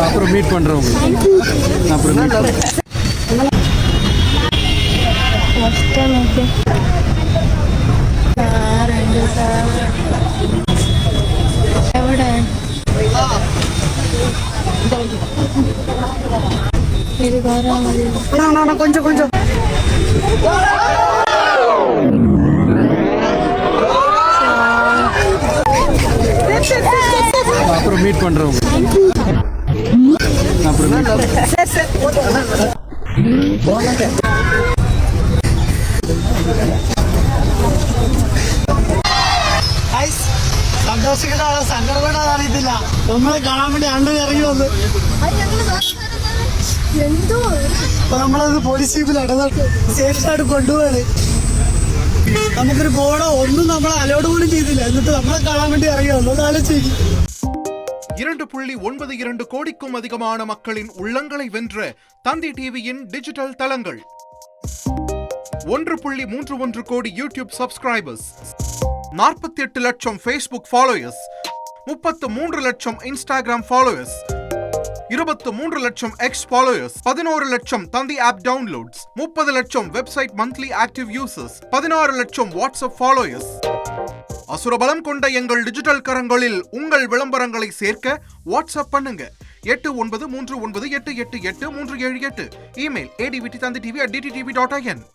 அப்புறம் மீட் பண்ணுறேன் உங்களுக்கு. அப்புறம் மீட் பண்ணுறேன். கொஞ்சம் கொஞ்சம் அப்புறம் மீட் பண்ணுறேன் உங்களுக்கு. அப்புறம் மீட் பண்ணுறேன். സന്തോഷിക്കട്ടാണ് സങ്കടപ്പെടാൻ അറിയത്തില്ല. നമ്മളെ കാണാൻ വേണ്ടി അണ്ട് ഇറങ്ങി വന്ന് അപ്പൊ നമ്മളത് പോലീസ് ജീപ്പിലാണ് സേഫായിട്ട് കൊണ്ടുപോവാണ്. നമുക്കൊരു പോണോ ഒന്നും നമ്മളെ അലോഡ് പോലും ചെയ്തില്ല. എന്നിട്ട് നമ്മളെ കാണാൻ വേണ്ടി ഇറങ്ങി വന്നു. ആലോചിക്കും. 2.92 கோடிக்கும் அதிகமான மக்களின் உள்ளங்களை வென்ற தந்தி டிவியின் டிஜிட்டல் தளங்கள், 1.31 கோடி யூடியூப் சப்ஸ்கிரைபர்ஸ், 48 லட்சம் ஃபேஸ்புக் ஃபாலோயர்ஸ், 33 லட்சம் இன்ஸ்டாகிராம் ஃபாலோயர்ஸ், 23 லட்சம் எக்ஸ் ஃபாலோயர்ஸ், 11 லட்சம் தந்தி ஆப் டவுன்லோட்ஸ், 30 லட்சம் வெப்சைட் மந்த்லி ஆக்டிவ் யூசர்ஸ், 16 லட்சம் வாட்ஸ்அப் ஃபாலோயர்ஸ். அசுரபலம் கொண்ட எங்கள் டிஜிட்டல் கரங்களில் உங்கள் விளம்பரங்களை சேர்க்க வாட்ஸ்அப் பண்ணுங்க 8939888378. Email advttanditv@dttv.in.